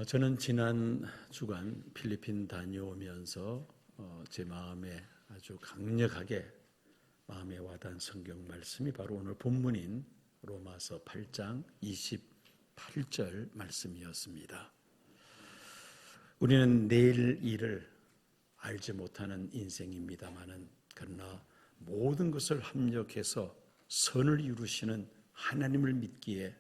저는 지난 주간 필리핀 다녀오면서 제 마음에 아주 강력하게 마음에 와닿은 성경 말씀이 바로 오늘 본문인 로마서 8장 28절 말씀이었습니다. 우리는 내일 일을 알지 못하는 인생입니다마는 그러나 모든 것을 합력해서 선을 이루시는 하나님을 믿기에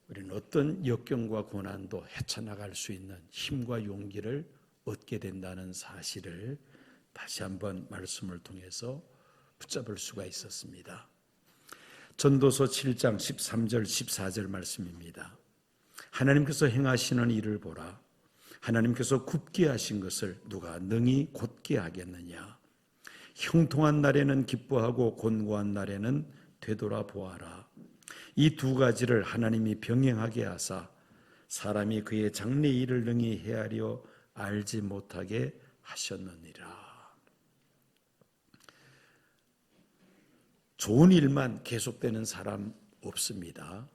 우리는 어떤 역경과 고난도 헤쳐나갈 수 있는 힘과 용기를 얻게 된다는 사실을 다시 한번 말씀을 통해서 붙잡을 수가 있었습니다. 전도서 7장 13절 14절 말씀입니다. 하나님께서 행하시는 일을 보라. 하나님께서 굽게 하신 것을 누가 능히 곧게 하겠느냐. 형통한 날에는 기뻐하고 곤고한 날에는 되돌아보아라. 이 두 가지를 하나님이 병행하게 하사 사람이 그의 장래 일을 능히 헤아려 알지 못하게 하셨느니라. 좋은 일만 계속되는 사람 없습니다.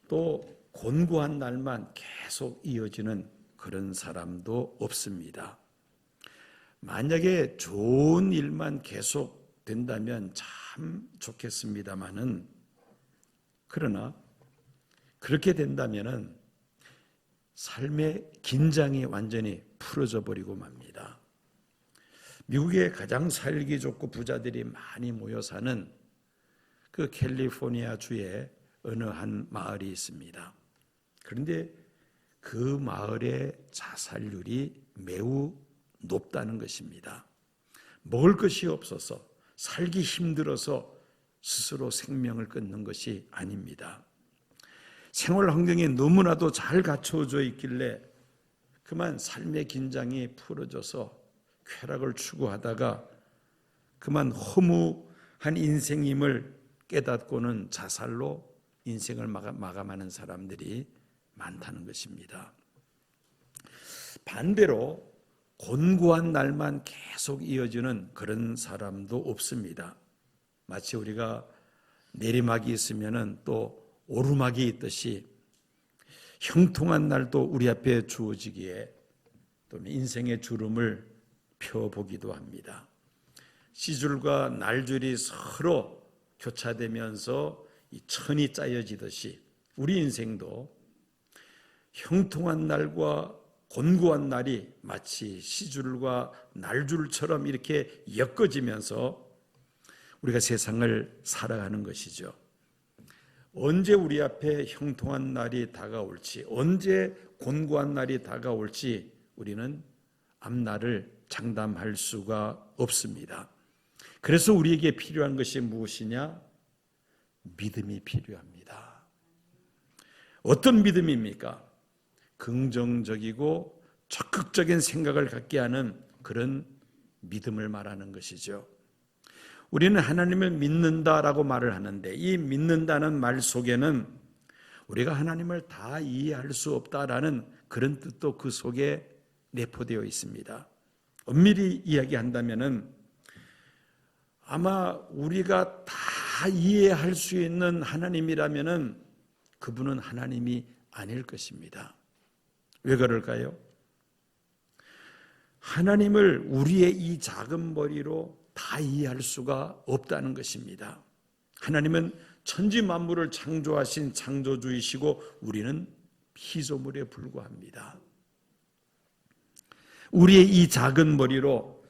또 곤고한 날만 계속 이어지는 그런 사람도 없습니다. 만약에 좋은 일만 계속 된다면 참 좋겠습니다마는 그러나 그렇게 된다면은 삶의 긴장이 완전히 풀어져 버리고 맙니다. 미국의 가장 살기 좋고 부자들이 많이 모여 사는 그 캘리포니아 주의 어느 한 마을이 있습니다. 그런데 그 마을의 자살률이 매우 높다는 것입니다. 먹을 것이 없어서 살기 힘들어서 스스로 생명을 끊는 것이 아닙니다. 생활 환경이 너무나도 잘 갖춰져 있길래 그만 삶의 긴장이 풀어져서 쾌락을 추구하다가 그만 허무한 인생임을 깨닫고는 자살로 인생을 마감하는 사람들이 많다는 것입니다. 반대로 곤고한 날만 계속 이어지는 그런 사람도 없습니다. 마치 우리가 내리막이 있으면 또 오르막이 있듯이 형통한 날도 우리 앞에 주어지기에 또는 인생의 주름을 펴보기도 합니다. 시줄과 날줄이 서로 교차되면서 이 천이 짜여지듯이 우리 인생도 형통한 날과 곤고한 날이 마치 시줄과 날줄처럼 이렇게 엮어지면서 우리가 세상을 살아가는 것이죠. 언제 우리 앞에 형통한 날이 다가올지, 언제 곤고한 날이 다가올지 우리는 앞날을 장담할 수가 없습니다. 그래서 우리에게 필요한 것이 무엇이냐? 믿음이 필요합니다. 어떤 믿음입니까? 긍정적이고 적극적인 생각을 갖게 하는 그런 믿음을 말하는 것이죠. 우리는 하나님을 믿는다라고 말을 하는데 이 믿는다는 말 속에는 우리가 하나님을 다 이해할 수 없다라는 그런 뜻도 그 속에 내포되어 있습니다. 엄밀히 이야기한다면은 아마 우리가 다 이해할 수 있는 하나님이라면은 그분은 하나님이 아닐 것입니다. 왜 그럴까요? 하나님을 우리의 이 작은 머리로 다 이해할 수가 없다는 것입니다. 하나님은 천지 만물을 창조하신 창조주이시고 우리는 피조물에 불과합니다. 우리의 이 작은 머리로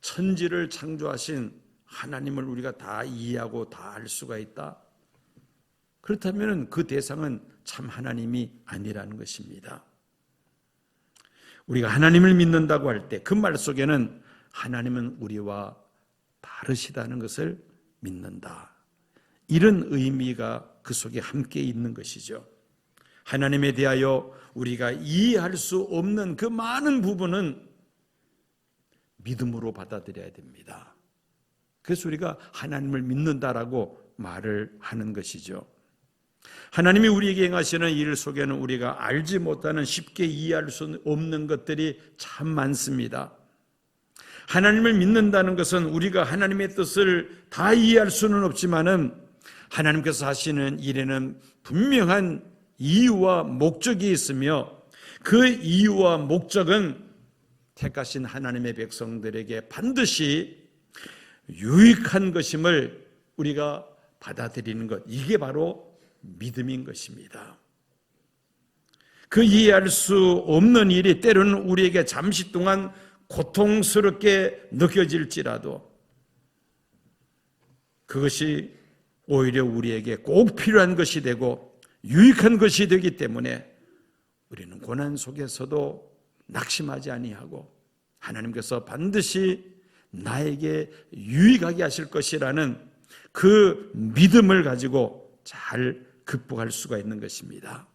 천지를 창조하신 하나님을 우리가 다 이해하고 다 알 수가 있다? 그렇다면 그 대상은 참 하나님이 아니라는 것입니다. 우리가 하나님을 믿는다고 할 때 그 말 속에는 하나님은 우리와 다르시다는 것을 믿는다. 이런 의미가 그 속에 함께 있는 것이죠. 하나님에 대하여 우리가 이해할 수 없는 그 많은 부분은 믿음으로 받아들여야 됩니다. 그래서 우리가 하나님을 믿는다라고 말을 하는 것이죠. 하나님이 우리에게 행하시는 일 속에는 우리가 알지 못하는 쉽게 이해할 수 없는 것들이 참 많습니다. 하나님을 믿는다는 것은 우리가 하나님의 뜻을 다 이해할 수는 없지만은 하나님께서 하시는 일에는 분명한 이유와 목적이 있으며 그 이유와 목적은 택하신 하나님의 백성들에게 반드시 유익한 것임을 우리가 받아들이는 것, 이게 바로 믿음인 것입니다. 그 이해할 수 없는 일이 때로는 우리에게 잠시 동안 고통스럽게 느껴질지라도 그것이 오히려 우리에게 꼭 필요한 것이 되고 유익한 것이 되기 때문에 우리는 고난 속에서도 낙심하지 아니하고 하나님께서 반드시 나에게 유익하게 하실 것이라는 그 믿음을 가지고 잘 극복할 수가 있는 것입니다.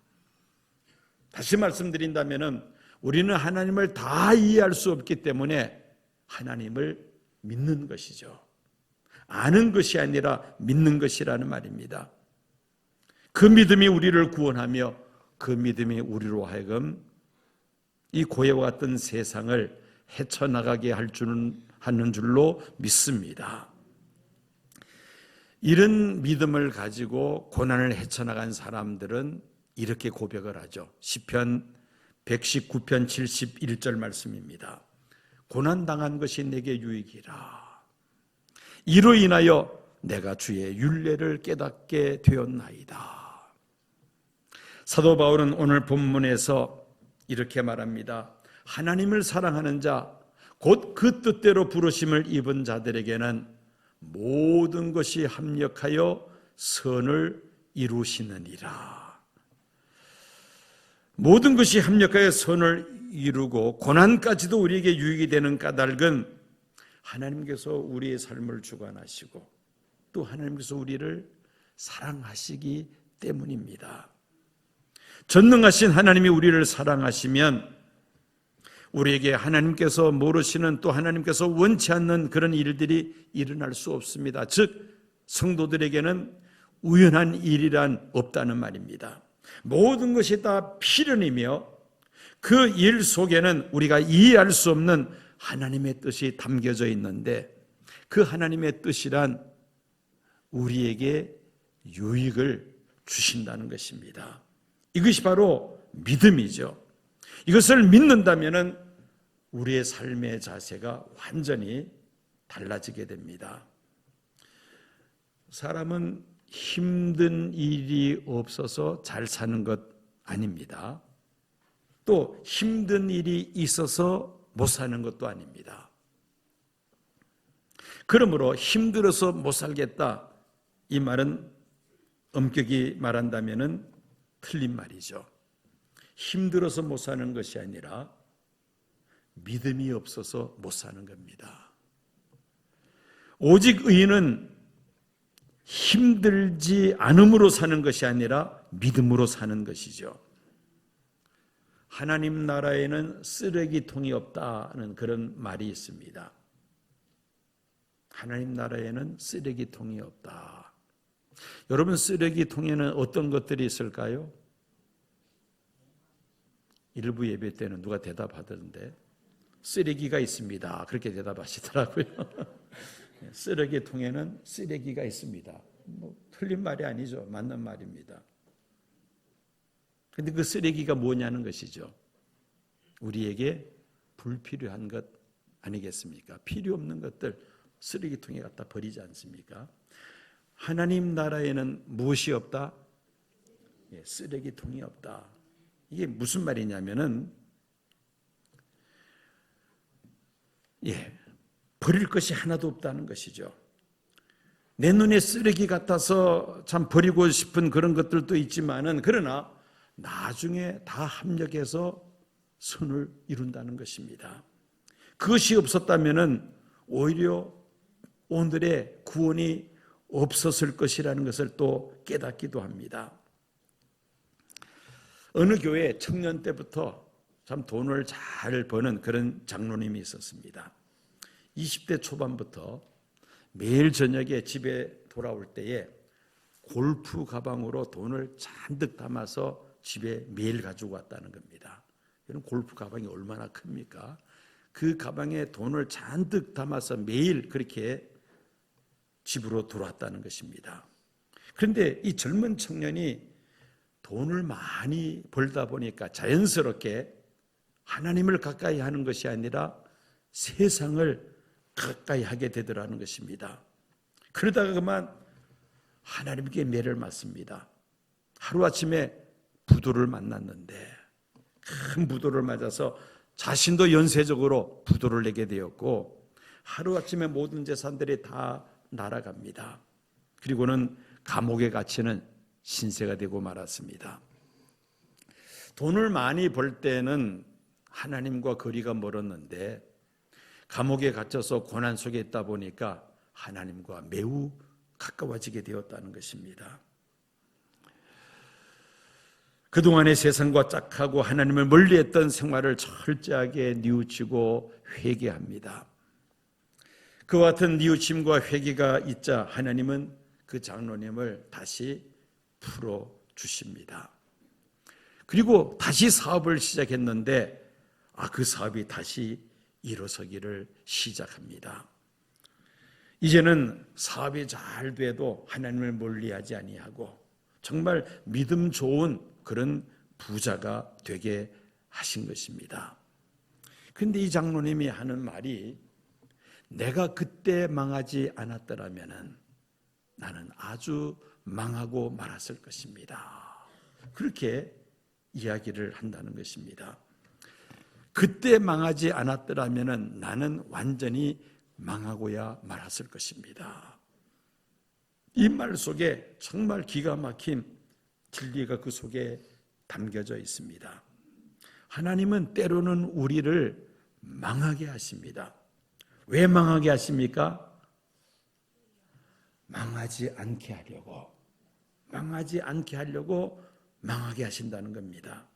다시 말씀드린다면 우리는 하나님을 다 이해할 수 없기 때문에 하나님을 믿는 것이죠. 아는 것이 아니라 믿는 것이라는 말입니다. 그 믿음이 우리를 구원하며 그 믿음이 우리로 하여금 이 고해와 같은 세상을 헤쳐나가게 하는 줄로 믿습니다. 이런 믿음을 가지고 고난을 헤쳐나간 사람들은 이렇게 고백을 하죠. 시편 119편 71절 말씀입니다. 고난당한 것이 내게 유익이라. 이로 인하여 내가 주의 율례를 깨닫게 되었나이다. 사도 바울은 오늘 본문에서 이렇게 말합니다. 하나님을 사랑하는 자, 곧 그 뜻대로 부르심을 입은 자들에게는 모든 것이 합력하여 선을 이루시느니라. 모든 것이 합력하여 선을 이루고 고난까지도 우리에게 유익이 되는 까닭은 하나님께서 우리의 삶을 주관하시고 또 하나님께서 우리를 사랑하시기 때문입니다. 전능하신 하나님이 우리를 사랑하시면 우리에게 하나님께서 모르시는 또 하나님께서 원치 않는 그런 일들이 일어날 수 없습니다. 즉 성도들에게는 우연한 일이란 없다는 말입니다. 모든 것이 다 필연이며 그 일 속에는 우리가 이해할 수 없는 하나님의 뜻이 담겨져 있는데 그 하나님의 뜻이란 우리에게 유익을 주신다는 것입니다. 이것이 바로 믿음이죠. 이것을 믿는다면 우리의 삶의 자세가 완전히 달라지게 됩니다. 사람은 힘든 일이 없어서 잘 사는 것 아닙니다. 또 힘든 일이 있어서 못 사는 것도 아닙니다. 그러므로 힘들어서 못 살겠다, 이 말은 엄격히 말한다면 틀린 말이죠. 힘들어서 못 사는 것이 아니라 믿음이 없어서 못 사는 겁니다. 오직 의인은 힘들지 않음으로 사는 것이 아니라 믿음으로 사는 것이죠. 하나님 나라에는 쓰레기통이 없다는 그런 말이 있습니다. 하나님 나라에는 쓰레기통이 없다. 여러분, 쓰레기통에는 어떤 것들이 있을까요? 일부 예배 때는 누가 대답하던데 쓰레기가 있습니다. 그렇게 대답하시더라고요. 쓰레기통에는 쓰레기가 있습니다. 틀린 말이 아니죠. 맞는 말입니다. 그런데 그 쓰레기가 뭐냐는 것이죠. 우리에게 불필요한 것 아니겠습니까? 필요 없는 것들 쓰레기통에 갖다 버리지 않습니까? 하나님 나라에는 무엇이 없다? 쓰레기통이 없다. 이게 무슨 말이냐면은 버릴 것이 하나도 없다는 것이죠. 내 눈에 쓰레기 같아서 참 버리고 싶은 그런 것들도 있지만은 그러나 나중에 다 합력해서 선을 이룬다는 것입니다. 그것이 없었다면은 오히려 오늘의 구원이 없었을 것이라는 것을 또 깨닫기도 합니다. 어느 교회 청년 때부터 참 돈을 잘 버는 그런 장로님이 있었습니다. 20대 초반부터 매일 저녁에 집에 돌아올 때에 골프 가방으로 돈을 잔뜩 담아서 집에 매일 가지고 왔다는 겁니다. 이런 골프 가방이 얼마나 큽니까? 그 가방에 돈을 잔뜩 담아서 매일 그렇게 집으로 들어왔다는 것입니다. 그런데 이 젊은 청년이 돈을 많이 벌다 보니까 자연스럽게 하나님을 가까이 하는 것이 아니라 세상을 가까이 하게 되더라는 것입니다. 그러다가 그만 하나님께 매를 맞습니다. 하루아침에 부도를 만났는데 큰 부도를 맞아서 자신도 연쇄적으로 부도를 내게 되었고 하루아침에 모든 재산들이 다 날아갑니다. 그리고는 감옥에 갇히는 신세가 되고 말았습니다. 돈을 많이 벌 때는 하나님과 거리가 멀었는데 감옥에 갇혀서 고난 속에 있다 보니까 하나님과 매우 가까워지게 되었다는 것입니다. 그동안의 세상과 짝하고 하나님을 멀리했던 생활을 철저하게 뉘우치고 회개합니다. 그와 같은 뉘우침과 회개가 있자 하나님은 그 장로님을 다시 풀어주십니다. 그리고 다시 사업을 시작했는데 그 사업이 다시 일어서기를 시작합니다. 이제는 사업이 잘 돼도 하나님을 멀리하지 아니하고 정말 믿음 좋은 그런 부자가 되게 하신 것입니다. 그런데 이 장로님이 하는 말이 내가 그때 망하지 않았더라면 나는 아주 망하고 말았을 것입니다. 그렇게 이야기를 한다는 것입니다. 그때 망하지 않았더라면 나는 완전히 망하고야 말았을 것입니다. 이 말 속에 정말 기가 막힌 진리가 그 속에 담겨져 있습니다. 하나님은 때로는 우리를 망하게 하십니다. 왜 망하게 하십니까? 망하지 않게 하려고 망하게 하신다는 겁니다.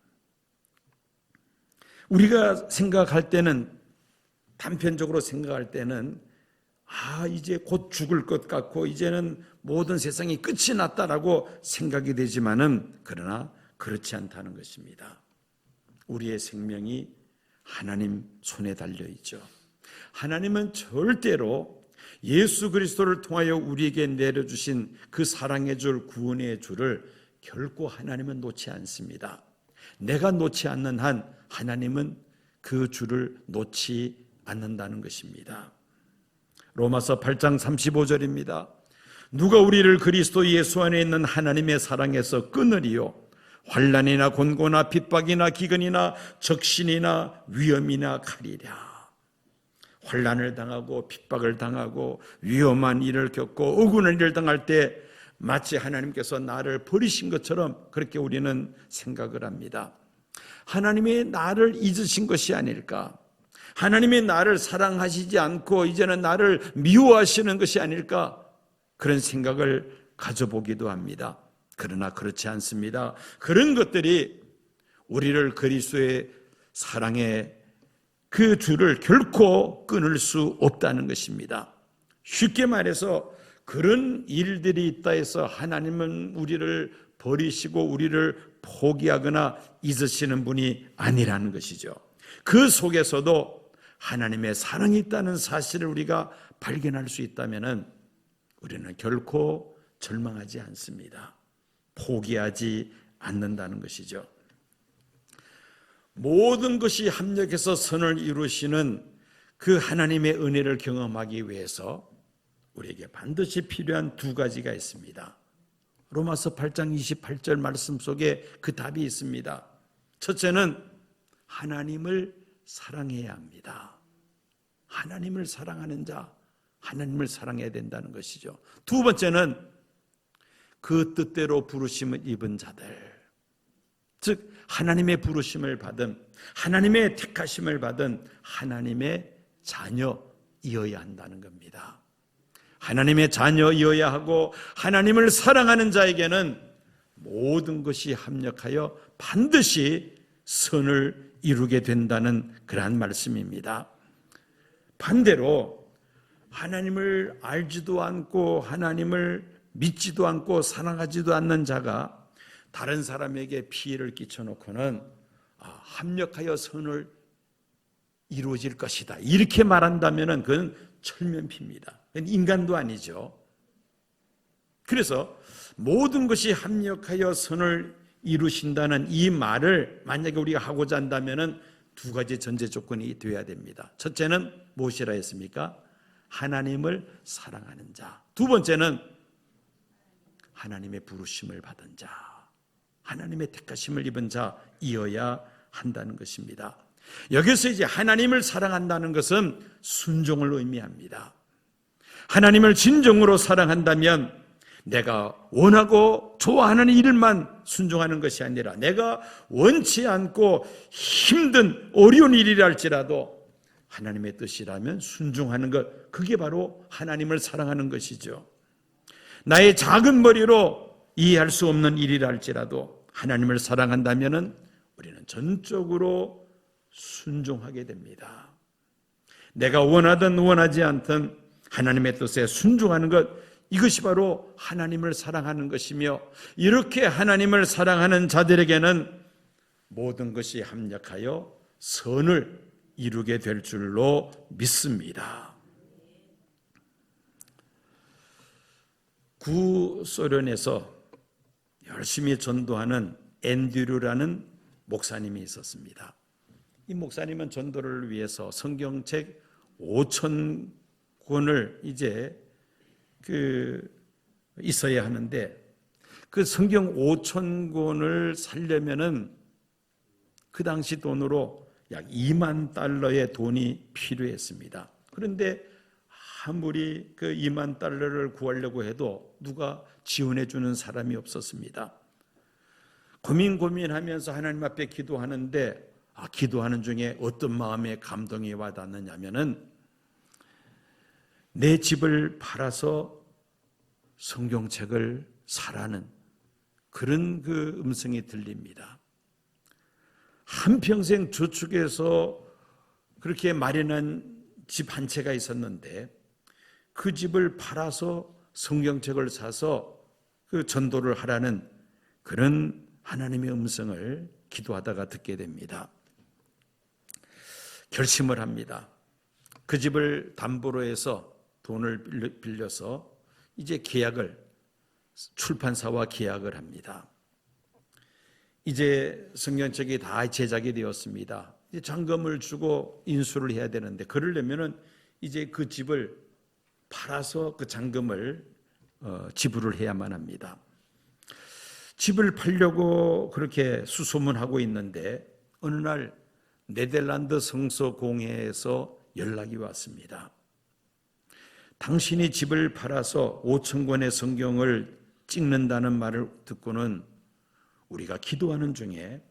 우리가 생각할 때는, 단편적으로 생각할 때는 이제 곧 죽을 것 같고 이제는 모든 세상이 끝이 났다라고 생각이 되지만은 그러나 그렇지 않다는 것입니다. 우리의 생명이 하나님 손에 달려 있죠. 하나님은 절대로 예수 그리스도를 통하여 우리에게 내려주신 그 사랑의 줄, 구원의 줄을 결코 하나님은 놓지 않습니다. 내가 놓지 않는 한 하나님은 그 줄을 놓지 않는다는 것입니다. 로마서 8장 35절입니다. 누가 우리를 그리스도 예수 안에 있는 하나님의 사랑에서 끊으리요? 환난이나 곤고나 핍박이나 기근이나 적신이나 위험이나 칼이랴. 환난을 당하고 핍박을 당하고 위험한 일을 겪고 억울한 일을 당할 때 마치 하나님께서 나를 버리신 것처럼 그렇게 우리는 생각을 합니다. 하나님이 나를 잊으신 것이 아닐까? 하나님이 나를 사랑하시지 않고 이제는 나를 미워하시는 것이 아닐까? 그런 생각을 가져보기도 합니다. 그러나 그렇지 않습니다. 그런 것들이 우리를 그리스도의 사랑의 그 줄을 결코 끊을 수 없다는 것입니다. 쉽게 말해서 그런 일들이 있다 해서 하나님은 우리를 버리시고 우리를 포기하거나 잊으시는 분이 아니라는 것이죠. 그 속에서도 하나님의 사랑이 있다는 사실을 우리가 발견할 수 있다면 우리는 결코 절망하지 않습니다. 포기하지 않는다는 것이죠. 모든 것이 합력해서 선을 이루시는 그 하나님의 은혜를 경험하기 위해서 우리에게 반드시 필요한 두 가지가 있습니다. 로마서 8장 28절 말씀 속에 그 답이 있습니다. 첫째는 하나님을 사랑해야 합니다. 하나님을 사랑하는 자, 하나님을 사랑해야 된다는 것이죠. 두 번째는 그 뜻대로 부르심을 입은 자들, 즉 하나님의 부르심을 받은, 하나님의 택하심을 받은 하나님의 자녀이어야 한다는 겁니다. 하나님의 자녀이어야 하고 하나님을 사랑하는 자에게는 모든 것이 합력하여 반드시 선을 이루게 된다는 그러한 말씀입니다. 반대로 하나님을 알지도 않고 하나님을 믿지도 않고 사랑하지도 않는 자가 다른 사람에게 피해를 끼쳐놓고는 합력하여 선을 이루어질 것이다 이렇게 말한다면 그건 철면피입니다. 인간도 아니죠. 그래서 모든 것이 합력하여 선을 이루신다는 이 말을 만약에 우리가 하고자 한다면 두 가지 전제 조건이 되어야 됩니다. 첫째는 무엇이라 했습니까? 하나님을 사랑하는 자. 두 번째는 하나님의 부르심을 받은 자, 하나님의 택하심을 입은 자이어야 한다는 것입니다. 여기서 이제 하나님을 사랑한다는 것은 순종을 의미합니다. 하나님을 진정으로 사랑한다면 내가 원하고 좋아하는 일만 순종하는 것이 아니라 내가 원치 않고 힘든 어려운 일이라 할지라도 하나님의 뜻이라면 순종하는 것, 그게 바로 하나님을 사랑하는 것이죠. 나의 작은 머리로 이해할 수 없는 일이라 할지라도 하나님을 사랑한다면 우리는 전적으로 순종하게 됩니다. 내가 원하든 원하지 않든 하나님의 뜻에 순종하는 것, 이것이 바로 하나님을 사랑하는 것이며, 이렇게 하나님을 사랑하는 자들에게는 모든 것이 합력하여 선을 이루게 될 줄로 믿습니다. 구소련에서 열심히 전도하는 앤드류라는 목사님이 있었습니다. 이 목사님은 전도를 위해서 성경책 5,000권을 이제 있어야 하는데, 그 성경 5,000권을 살려면은 그 당시 돈으로 약 2만 달러의 돈이 필요했습니다. 그런데 아무리 그 2만 달러를 구하려고 해도 누가 지원해 주는 사람이 없었습니다. 고민하면서 하나님 앞에 기도하는데, 기도하는 중에 어떤 마음의 감동이 와닿느냐면은 내 집을 팔아서 성경책을 사라는 그런 그 음성이 들립니다. 한평생 저축해서 그렇게 마련한 집 한 채가 있었는데 그 집을 팔아서 성경책을 사서 그 전도를 하라는 그런 하나님의 음성을 기도하다가 듣게 됩니다. 결심을 합니다. 그 집을 담보로 해서 돈을 빌려서 이제 출판사와 계약을 합니다. 이제 성경책이 다 제작이 되었습니다. 이제 잔금을 주고 인수를 해야 되는데, 그러려면은 이제 그 집을 팔아서 그 잔금을 지불을 해야만 합니다. 집을 팔려고 그렇게 수소문하고 있는데 어느 날 네덜란드 성서공회에서 연락이 왔습니다. 당신이 집을 팔아서 5,000권의 성경을 찍는다는 말을 듣고는 우리가 기도하는 중에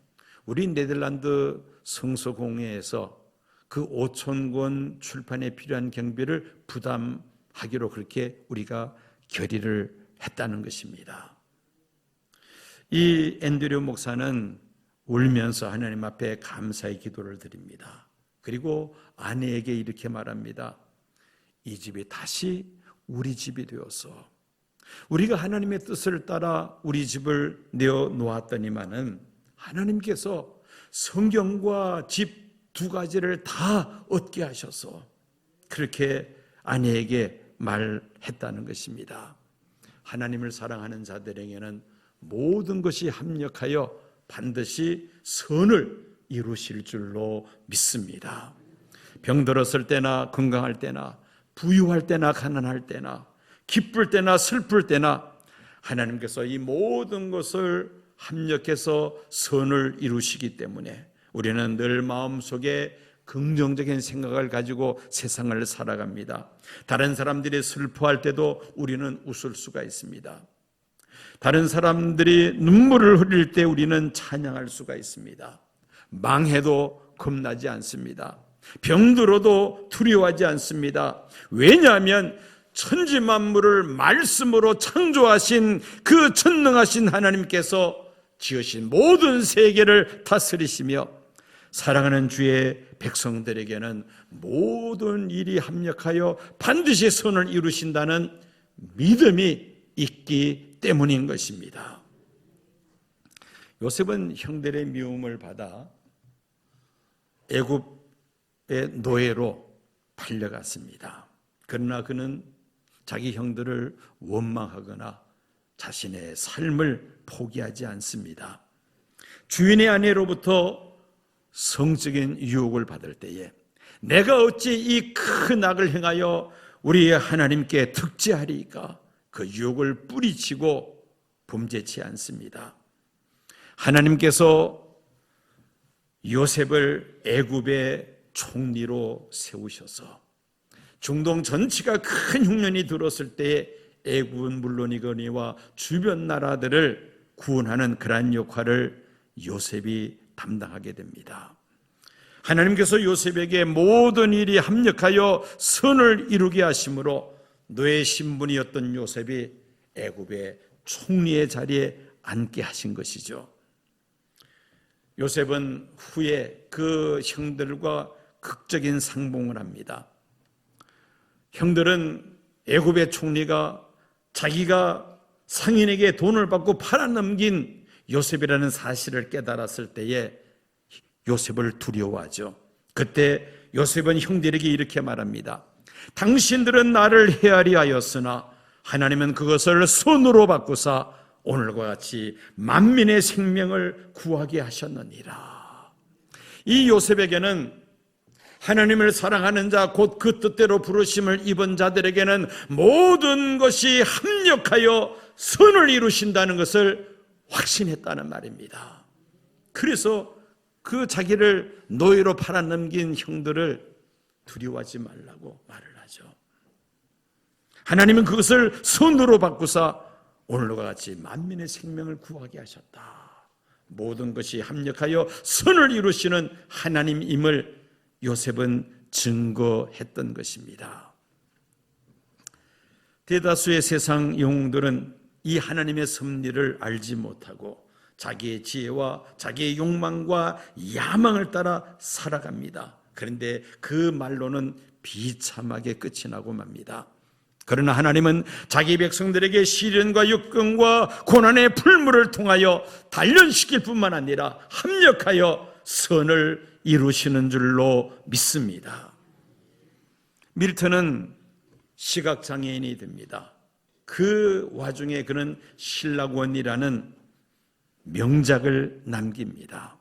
우리 네덜란드 성서공회에서 그 5,000권 출판에 필요한 경비를 부담하기로 그렇게 우리가 결의를 했다는 것입니다. 이 앤드류 목사는 울면서 하나님 앞에 감사의 기도를 드립니다. 그리고 아내에게 이렇게 말합니다. 이 집이 다시 우리 집이 되어서 우리가 하나님의 뜻을 따라 우리 집을 내어 놓았더니만은 하나님께서 성경과 집 두 가지를 다 얻게 하셔서 그렇게 아내에게 말했다는 것입니다. 하나님을 사랑하는 자들에게는 모든 것이 합력하여 반드시 선을 이루실 줄로 믿습니다. 병들었을 때나 건강할 때나 부유할 때나 가난할 때나 기쁠 때나 슬플 때나 하나님께서 이 모든 것을 합력해서 선을 이루시기 때문에 우리는 늘 마음속에 긍정적인 생각을 가지고 세상을 살아갑니다. 다른 사람들이 슬퍼할 때도 우리는 웃을 수가 있습니다. 다른 사람들이 눈물을 흘릴 때 우리는 찬양할 수가 있습니다. 망해도 겁나지 않습니다. 병들어도 두려워하지 않습니다. 왜냐하면 천지만물을 말씀으로 창조하신 그 전능하신 하나님께서 지으신 모든 세계를 다스리시며 사랑하는 주의 백성들에게는 모든 일이 합력하여 반드시 선을 이루신다는 믿음이 있기 때문인 것입니다. 요셉은 형들의 미움을 받아 애굽의 노예로 팔려갔습니다. 그러나 그는 자기 형들을 원망하거나 자신의 삶을 포기하지 않습니다. 주인의 아내로부터 성적인 유혹을 받을 때에 내가 어찌 이 큰 악을 행하여 우리 하나님께 득죄하리이까? 그 유혹을 뿌리치고 범죄치 않습니다. 하나님께서 요셉을 애굽의 총리로 세우셔서 중동 전체가 큰 흉년이 들었을 때에 애굽은 물론이거니와 주변 나라들을 구원하는 그러한 역할을 요셉이 담당하게 됩니다. 하나님께서 요셉에게 모든 일이 합력하여 선을 이루게 하심으로 노예 신분이었던 요셉이 애굽의 총리의 자리에 앉게 하신 것이죠. 요셉은 후에 그 형들과 극적인 상봉을 합니다. 형들은 애굽의 총리가 자기가 상인에게 돈을 받고 팔아넘긴 요셉이라는 사실을 깨달았을 때에 요셉을 두려워하죠. 그때 요셉은 형들에게 이렇게 말합니다. 당신들은 나를 헤아리 하였으나 하나님은 그것을 손으로 바꾸사 오늘과 같이 만민의 생명을 구하게 하셨느니라. 이 요셉에게는 하나님을 사랑하는 자, 곧 그 뜻대로 부르심을 입은 자들에게는 모든 것이 합력하여 선을 이루신다는 것을 확신했다는 말입니다. 그래서 그 자기를 노예로 팔아넘긴 형들을 두려워하지 말라고 말을 하죠. 하나님은 그것을 선으로 바꾸사 오늘과 같이 만민의 생명을 구하게 하셨다. 모든 것이 합력하여 선을 이루시는 하나님임을 요셉은 증거했던 것입니다. 대다수의 세상 영웅들은 이 하나님의 섭리를 알지 못하고 자기의 지혜와 자기의 욕망과 야망을 따라 살아갑니다. 그런데 그 말로는 비참하게 끝이 나고 맙니다. 그러나 하나님은 자기 백성들에게 시련과 역경과 고난의 풀물을 통하여 단련시킬 뿐만 아니라 합력하여 선을 이루시는 줄로 믿습니다. 밀턴은 시각장애인이 됩니다. 그 와중에 그는 신라권이라는 명작을 남깁니다.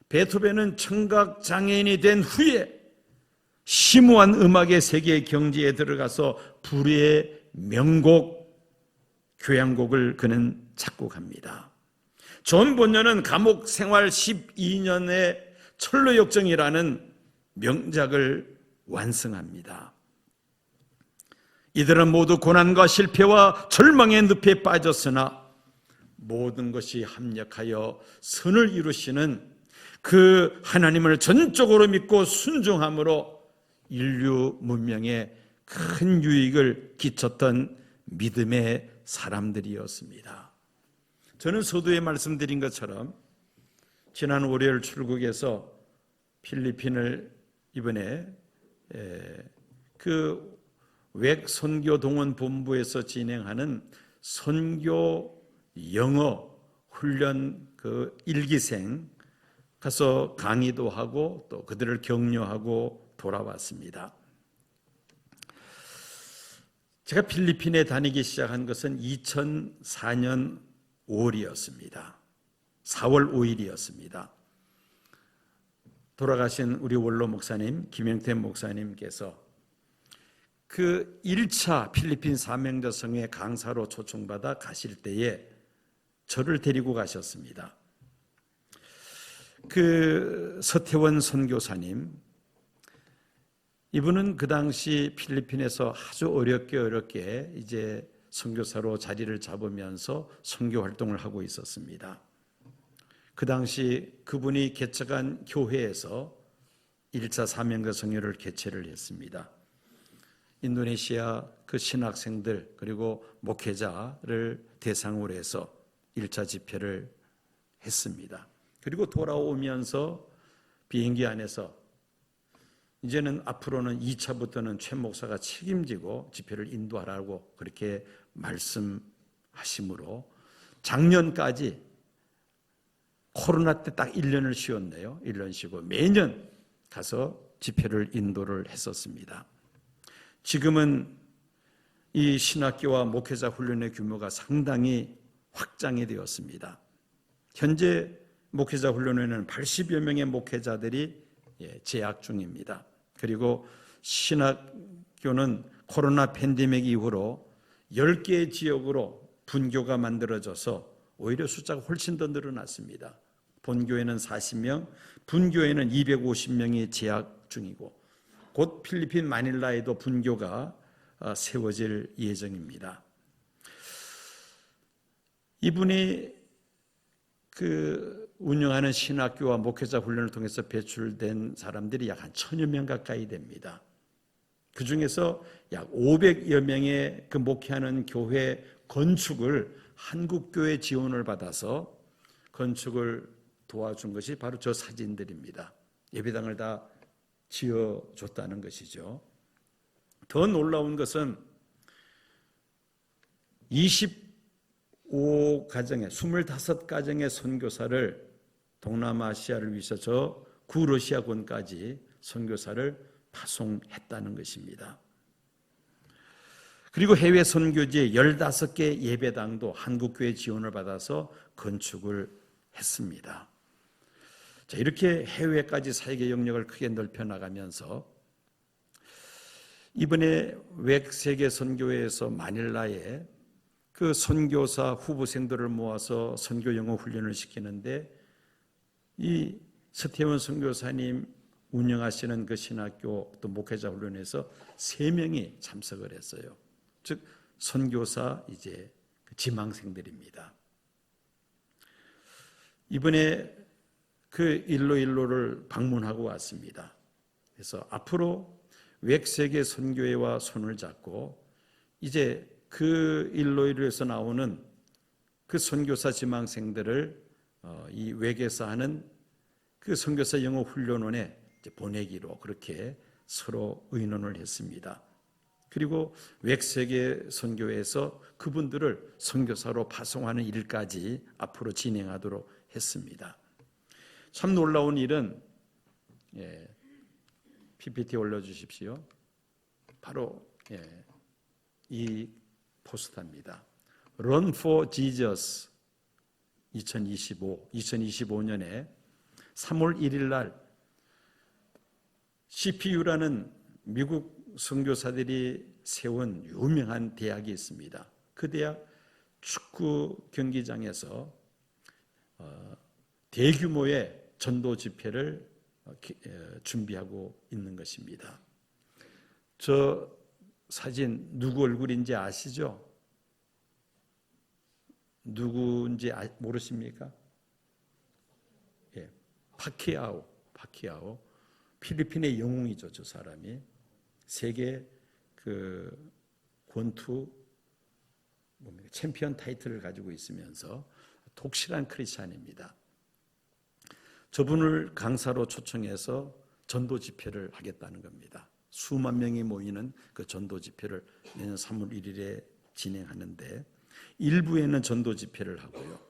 베토벤은 청각장애인이 된 후에 심오한 음악의 세계 경지에 들어가서 불후의 명곡, 교향곡을 그는 작곡합니다. 존 본연은 감옥 생활 12년의 철로역정이라는 명작을 완성합니다. 이들은 모두 고난과 실패와 절망의 늪에 빠졌으나 모든 것이 합력하여 선을 이루시는 그 하나님을 전적으로 믿고 순종함으로 인류 문명에 큰 유익을 끼쳤던 믿음의 사람들이었습니다. 저는 서두에 말씀드린 것처럼 지난 월요일 출국에서 필리핀을 이번에 그 외 선교 동원 본부에서 진행하는 선교 영어 훈련 그 일기생 가서 강의도 하고 또 그들을 격려하고 돌아왔습니다. 제가 필리핀에 다니기 시작한 것은 2004년 5월이었습니다. 4월 5일이었습니다. 돌아가신 우리 원로 목사님 김영태 목사님께서 그 1차 필리핀 사명자성회 강사로 초청받아 가실 때에 저를 데리고 가셨습니다. 그 서태원 선교사님, 이분은 그 당시 필리핀에서 아주 어렵게 이제 선교사로 자리를 잡으면서 선교 활동을 하고 있었습니다. 그 당시 그분이 개척한 교회에서 1차 사명자 성회를 개최를 했습니다. 인도네시아 그 신학생들 그리고 목회자를 대상으로 해서 1차 집회를 했습니다. 그리고 돌아오면서 비행기 안에서 이제는 앞으로는 2차부터는 최 목사가 책임지고 집회를 인도하라고 그렇게 말씀하시므로 작년까지 코로나 때 딱 1년을 쉬었네요. 1년 쉬고 매년 가서 집회를 인도를 했었습니다. 지금은 이 신학교와 목회자 훈련의 규모가 상당히 확장이 되었습니다. 현재 목회자 훈련회는 80여 명의 목회자들이 재학 중입니다. 그리고 신학교는 코로나 팬데믹 이후로 10개의 지역으로 분교가 만들어져서 오히려 숫자가 훨씬 더 늘어났습니다. 본교회는 40명, 분교회는 250명이 재학 중이고 곧 필리핀 마닐라에도 분교가 세워질 예정입니다. 이분이 운영하는 신학교와 목회자 훈련을 통해서 배출된 사람들이 약 한 1000여 명 가까이 됩니다. 그 중에서 약 500여 명의 그 목회하는 교회 건축을 한국교회 지원을 받아서 건축을 도와준 것이 바로 저 사진들입니다. 예배당을 다 지어줬다는 것이죠. 더 놀라운 것은 25가정의 선교사를 동남아시아를 위해서 저 구러시아권까지 선교사를 파송했다는 것입니다. 그리고 해외 선교지의 15개 예배당도 한국교회 지원을 받아서 건축을 했습니다. 자, 이렇게 해외까지 사역의 영역을 크게 넓혀나가면서 이번에 외세계 선교회에서 마닐라에 그 선교사 후보생들을 모아서 선교 영어 훈련을 시키는데 이 서태원 선교사님 운영하시는 그 신학교 또 목회자 훈련에서 3명이 참석을 했어요. 즉 선교사 이제 지망생들입니다. 이번에 그 일로일로를 방문하고 왔습니다. 그래서 앞으로 외세계 선교회와 손을 잡고 이제 그 일로일로에서 나오는 그 선교사 지망생들을 이 외계에서 하는 그 선교사 영어 훈련원에 보내기로 그렇게 서로 의논을 했습니다. 그리고 외세계 선교회에서 그분들을 선교사로 파송하는 일까지 앞으로 진행하도록 했습니다. 참 놀라운 일은 PPT 올려주십시오. 바로 이 포스터입니다. Run for Jesus 2025년에 3월 1일 날 CPU라는 미국 선교사들이 세운 유명한 대학이 있습니다. 그 대학 축구 경기장에서 대규모의 전도 집회를 준비하고 있는 것입니다. 저 사진 누구 얼굴인지 아시죠? 누구인지 모르십니까? 파키아오. 필리핀의 영웅이죠, 저 사람이. 세계 그 권투 챔피언 타이틀을 가지고 있으면서 독실한 크리스찬입니다. 저분을 강사로 초청해서 전도 집회를 하겠다는 겁니다. 수만 명이 모이는 그 전도 집회를 내년 3월 1일에 진행하는데 1부에는 전도 집회를 하고요.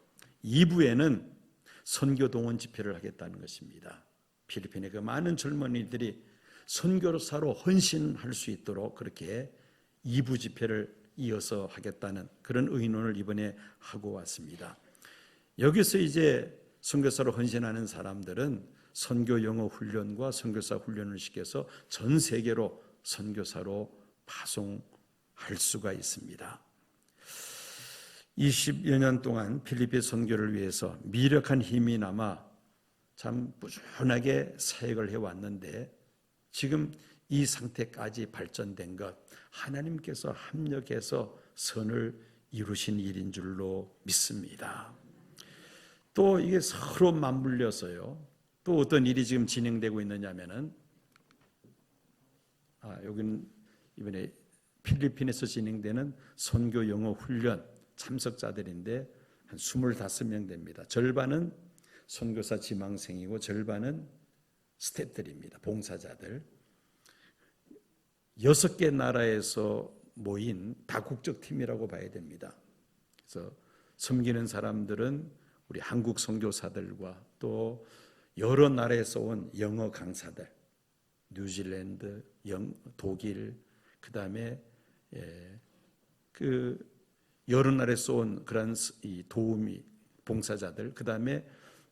2부에는 선교 동원 집회를 하겠다는 것입니다. 필리핀의 그 많은 젊은이들이 선교사로 헌신할 수 있도록 그렇게 2부 집회를 이어서 하겠다는 그런 의논을 이번에 하고 왔습니다. 여기서 이제 선교사로 헌신하는 사람들은 선교 영어 훈련과 선교사 훈련을 시켜서 전 세계로 선교사로 파송할 수가 있습니다. 20여 년 동안 필리핀 선교를 위해서 미력한 힘이 남아 참 꾸준하게 사역을 해왔는데 지금 이 상태까지 발전된 것 하나님께서 합력해서 선을 이루신 일인 줄로 믿습니다. 또 이게 서로 맞물려서요. 또 어떤 일이 지금 진행되고 있느냐면은 여기는 이번에 필리핀에서 진행되는 선교 영어 훈련 참석자들인데 한 25명 됩니다. 절반은 선교사 지망생이고 절반은 스태프들입니다. 봉사자들. 6개 나라에서 모인 다국적 팀이라고 봐야 됩니다. 그래서 섬기는 사람들은 우리 한국 선교사들과 또 여러 나라에서 온 영어 강사들, 뉴질랜드, 독일, 그 다음에 그 여러 나라에서 온 그런 도우미 봉사자들, 그 다음에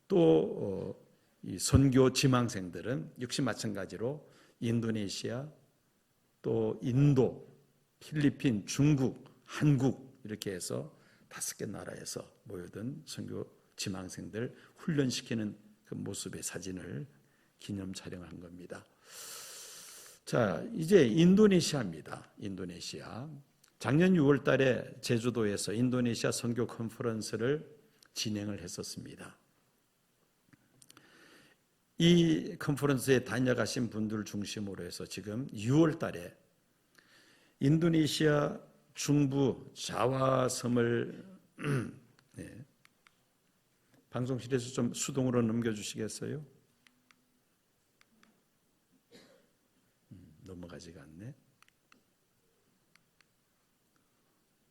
또 이 선교 지망생들은 역시 마찬가지로 인도네시아, 또 인도, 필리핀, 중국, 한국 이렇게 해서 5개 나라에서 모여든 선교 지망생들 훈련시키는 그 모습의 사진을 기념 촬영한 겁니다. 자, 이제 인도네시아입니다. 인도네시아. 작년 6월 달에 제주도에서 인도네시아 선교 컨퍼런스를 진행을 했었습니다. 이 컨퍼런스에 다녀가신 분들 중심으로 해서 지금 6월 달에 인도네시아 중부 자와섬을 네, 방송실에서 좀 수동으로 넘겨주시겠어요? 넘어가지가 않네.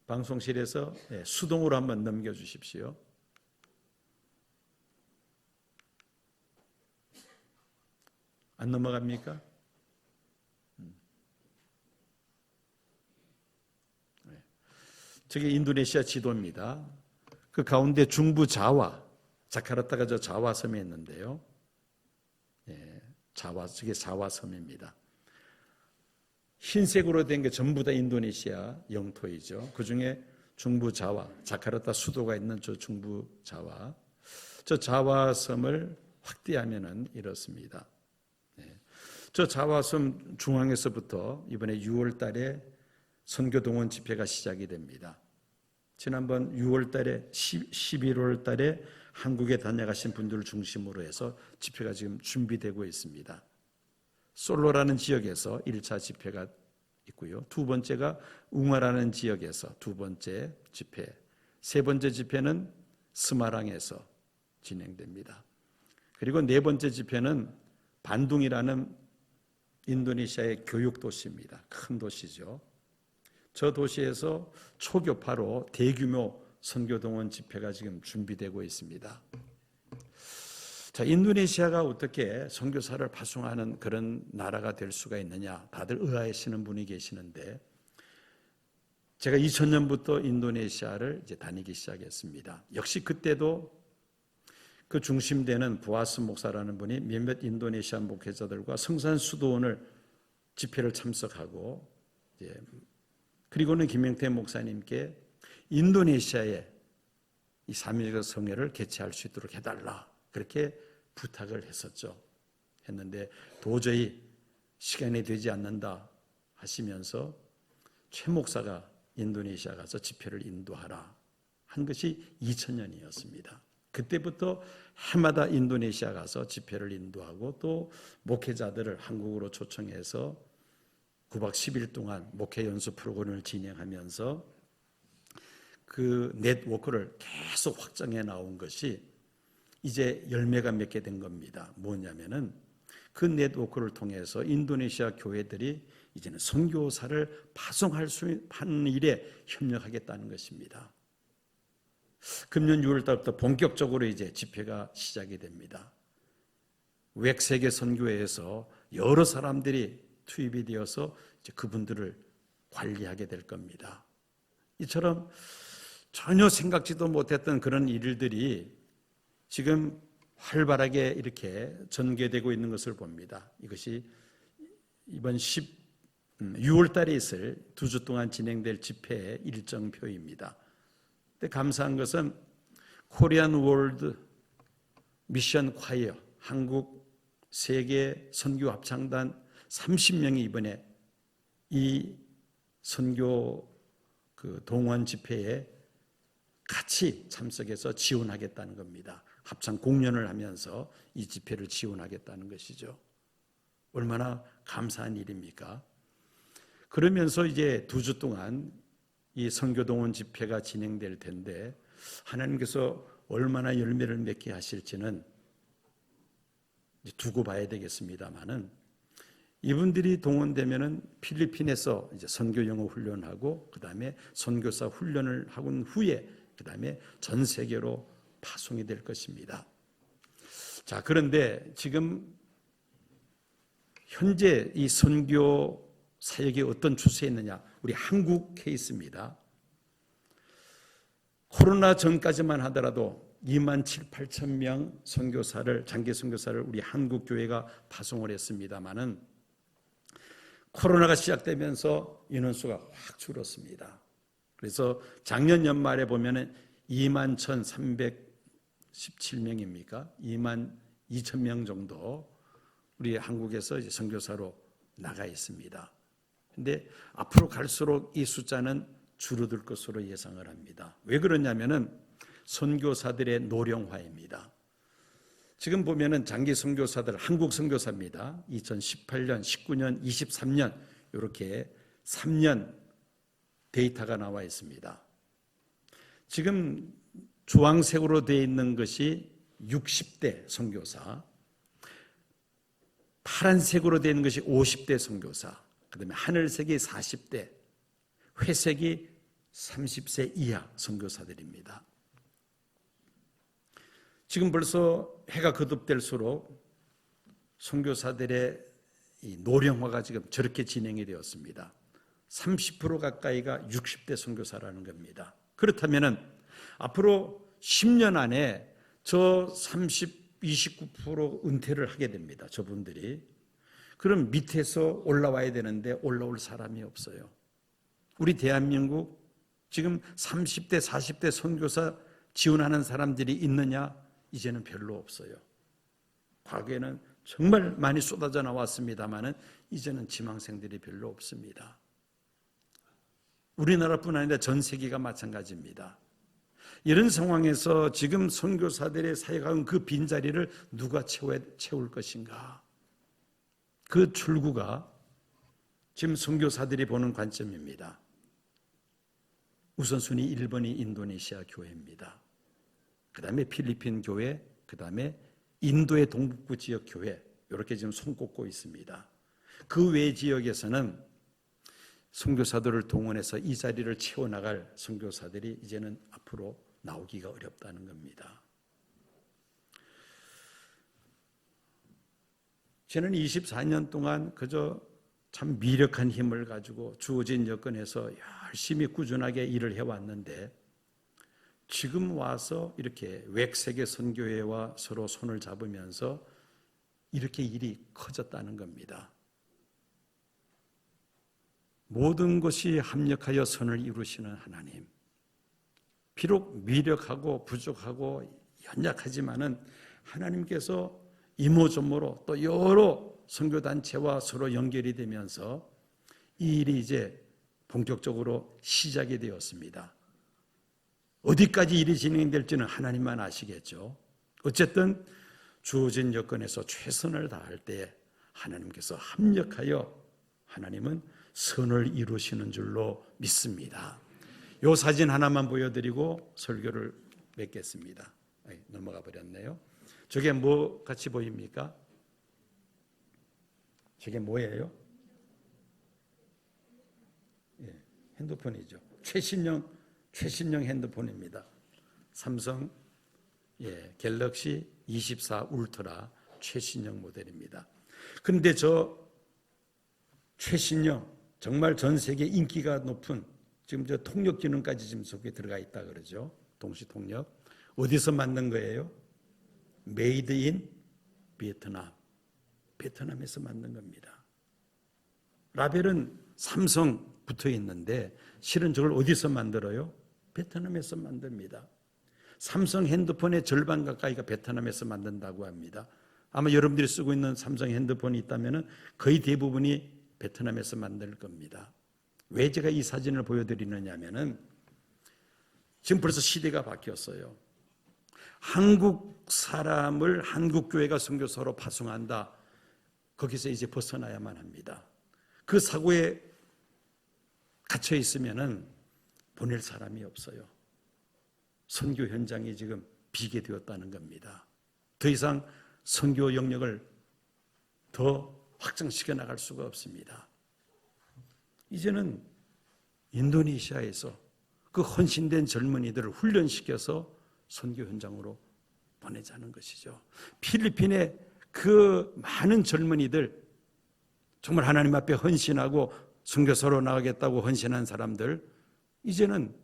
방송실에서 수동으로 한번 넘겨주십시오. 안 넘어갑니까? 저게 인도네시아 지도입니다. 그 가운데 중부 자와, 자카르타가 저 자와섬에 있는데요. 저게 자와섬입니다. 흰색으로 된 게 전부 다 인도네시아 영토이죠. 그 중에 중부 자와, 자카르타 수도가 있는 저 중부 자와, 저 자와섬을 확대하면은 이렇습니다. 저 자와섬 중앙에서부터 이번에 6월 달에 선교동원 집회가 시작이 됩니다. 지난번 6월 달에 11월 달에 한국에 다녀가신 분들을 중심으로 해서 집회가 지금 준비되고 있습니다. 솔로라는 지역에서 1차 집회가 있고요. 두 번째가 웅화라는 지역에서 두 번째 집회, 세 번째 집회는 스마랑에서 진행됩니다. 그리고 네 번째 집회는 반둥이라는 인도네시아의 교육도시입니다. 큰 도시죠. 저 도시에서 초교파로 대규모 선교동원 집회가 지금 준비되고 있습니다. 자, 인도네시아가 어떻게 선교사를 파송하는 그런 나라가 될 수가 있느냐, 다들 의아해하시는 분이 계시는데, 제가 2000년부터 인도네시아를 이제 다니기 시작했습니다. 역시 그때도 그 중심되는 부아스 목사라는 분이 몇몇 인도네시아 목회자들과 성산수도원을 집회를 참석하고, 그리고는 김영태 목사님께 인도네시아에 이 삼위일체 성회를 개최할 수 있도록 해달라, 그렇게 부탁을 했는데 도저히 시간이 되지 않는다 하시면서 최 목사가 인도네시아 가서 집회를 인도하라 한 것이 2000년이었습니다. 그때부터 해마다 인도네시아 가서 집회를 인도하고 또 목회자들을 한국으로 초청해서 9박 10일 동안 목회 연수 프로그램을 진행하면서 그 네트워크를 계속 확장해 나온 것이 이제 열매가 맺게 된 겁니다. 뭐냐면은 그 네트워크를 통해서 인도네시아 교회들이 이제는 선교사를 파송할 수 하는 일에 협력하겠다는 것입니다. 금년 6월 달부터 본격적으로 이제 집회가 시작이 됩니다. 웩세계 선교회에서 여러 사람들이 투입이 되어서 이제 그분들을 관리하게 될 겁니다. 이처럼 전혀 생각지도 못했던 그런 일들이 지금 활발하게 이렇게 전개되고 있는 것을 봅니다. 이것이 이번 6월 달에 있을 2주 동안 진행될 집회의 일정표입니다. 근데 감사한 것은 코리안 월드 미션 콰이어, 한국 세계 선교 합창단 30명이 이번에 이 선교 그 동원 집회에 같이 참석해서 지원하겠다는 겁니다. 합창 공연을 하면서 이 집회를 지원하겠다는 것이죠. 얼마나 감사한 일입니까? 그러면서 이제 2주 동안 이 선교동원 집회가 진행될 텐데 하나님께서 얼마나 열매를 맺게 하실지는 두고 봐야 되겠습니다만은 이분들이 동원되면은 필리핀에서 이제 선교 영어 훈련하고 그 다음에 선교사 훈련을 하고 후에 그 다음에 전 세계로 파송이 될 것입니다. 자, 그런데 지금 현재 이 선교 사역이 어떤 추세에 있느냐? 우리 한국 케이스입니다. 코로나 전까지만 하더라도 2만 7, 8천 명 선교사를, 장기 선교사를 우리 한국 교회가 파송을 했습니다마는 코로나가 시작되면서 인원수가 확 줄었습니다. 그래서 작년 연말에 보면은 2만 1,317명입니까? 2만 2천 명 정도 우리 한국에서 이제 선교사로 나가 있습니다. 근데 앞으로 갈수록 이 숫자는 줄어들 것으로 예상을 합니다. 왜 그러냐면은 선교사들의 노령화입니다. 지금 보면은 장기 선교사들, 한국 선교사입니다. 2018년, 19년, 23년 이렇게 3년 데이터가 나와 있습니다. 지금 주황색으로 되어 있는 것이 60대 선교사, 파란색으로 되어 있는 것이 50대 선교사, 그다음에 하늘색이 40대, 회색이 30세 이하 선교사들입니다. 지금 벌써 해가 거듭될수록 선교사들의 이 노령화가 지금 저렇게 진행이 되었습니다. 30% 가까이가 60대 선교사라는 겁니다. 그렇다면 앞으로 10년 안에 저 29% 은퇴를 하게 됩니다. 저분들이. 그럼 밑에서 올라와야 되는데 올라올 사람이 없어요. 우리 대한민국 지금 30대, 40대 선교사 지원하는 사람들이 있느냐? 이제는 별로 없어요. 과거에는 정말 많이 쏟아져 나왔습니다만 이제는 지망생들이 별로 없습니다. 우리나라뿐 아니라 전 세계가 마찬가지입니다. 이런 상황에서 지금 선교사들의 사역하는 그 빈자리를 누가 채울 것인가? 그 출구가 지금 선교사들이 보는 관점입니다. 우선순위 1번이 인도네시아 교회입니다. 그 다음에 필리핀 교회, 그 다음에 인도의 동북부 지역 교회, 이렇게 지금 손꼽고 있습니다. 그 외 지역에서는 선교사들을 동원해서 이 자리를 채워나갈 선교사들이 이제는 앞으로 나오기가 어렵다는 겁니다. 저는 24년 동안 그저 참 미력한 힘을 가지고 주어진 여건에서 열심히 꾸준하게 일을 해왔는데 지금 와서 이렇게 외세계 선교회와 서로 손을 잡으면서 이렇게 일이 커졌다는 겁니다. 모든 것이 합력하여 선을 이루시는 하나님. 비록 미력하고 부족하고 연약하지만은 하나님께서 이모저모로 또 여러 선교단체와 서로 연결이 되면서 이 일이 이제 본격적으로 시작이 되었습니다. 어디까지 일이 진행될지는 하나님만 아시겠죠. 어쨌든 주어진 여건에서 최선을 다할 때 하나님께서 합력하여 하나님은 선을 이루시는 줄로 믿습니다. 이 사진 하나만 보여드리고 설교를 맺겠습니다. 넘어가 버렸네요. 저게 뭐 같이 보입니까? 저게 뭐예요? 핸드폰이죠. 최신형 핸드폰입니다. 삼성 갤럭시 24 울트라 최신형 모델입니다. 그런데 저 최신형 정말 전 세계 인기가 높은 지금 저 통역 기능까지 지금 속에 들어가 있다 그러죠. 동시 통역. 어디서 만든 거예요? 메이드 인 베트남. 베트남에서 만든 겁니다. 라벨은 삼성 붙어 있는데 실은 저걸 어디서 만들어요? 베트남에서 만듭니다. 삼성 핸드폰의 절반 가까이가 베트남에서 만든다고 합니다. 아마 여러분들이 쓰고 있는 삼성 핸드폰이 있다면 거의 대부분이 베트남에서 만들 겁니다. 왜 제가 이 사진을 보여드리느냐 하면은 지금 벌써 시대가 바뀌었어요. 한국 사람을 한국 교회가 선교사로 파송한다. 거기서 이제 벗어나야만 합니다. 그 사고에 갇혀 있으면은 보낼 사람이 없어요. 선교 현장이 지금 비게 되었다는 겁니다. 더 이상 선교 영역을 더 확장시켜 나갈 수가 없습니다. 이제는 인도네시아에서 그 헌신된 젊은이들을 훈련시켜서 선교 현장으로 보내자는 것이죠. 필리핀의 그 많은 젊은이들, 정말 하나님 앞에 헌신하고 선교사로 나가겠다고 헌신한 사람들, 이제는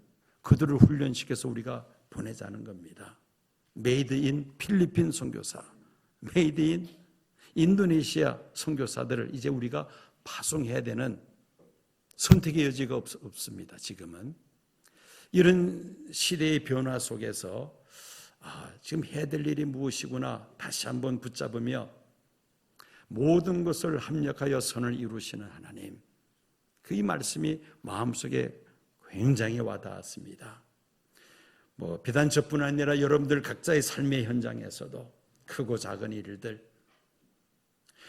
그들을 훈련시켜서 우리가 보내자는 겁니다. 메이드 인 필리핀 선교사, 메이드 인 인도네시아 선교사들을 이제 우리가 파송해야 되는 선택의 여지가 없습니다. 지금은 이런 시대의 변화 속에서 지금 해야 될 일이 무엇이구나 다시 한번 붙잡으며 모든 것을 합력하여 선을 이루시는 하나님, 그 이 말씀이 마음속에 굉장히 와닿았습니다. 비단 저뿐 아니라 여러분들 각자의 삶의 현장에서도 크고 작은 일들,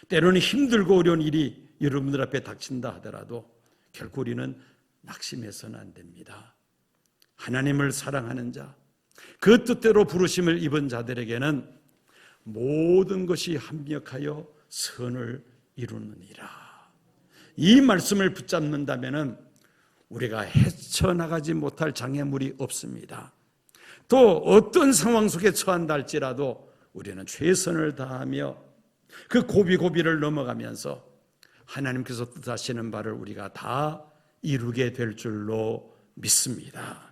때로는 힘들고 어려운 일이 여러분들 앞에 닥친다 하더라도 결코 우리는 낙심해서는 안 됩니다. 하나님을 사랑하는 자, 그 뜻대로 부르심을 입은 자들에게는 모든 것이 합력하여 선을 이루느니라. 이 말씀을 붙잡는다면 우리가 헤쳐나가지 못할 장애물이 없습니다. 또 어떤 상황 속에 처한다 할지라도 우리는 최선을 다하며 그 고비고비를 넘어가면서 하나님께서 뜻하시는 바를 우리가 다 이루게 될 줄로 믿습니다.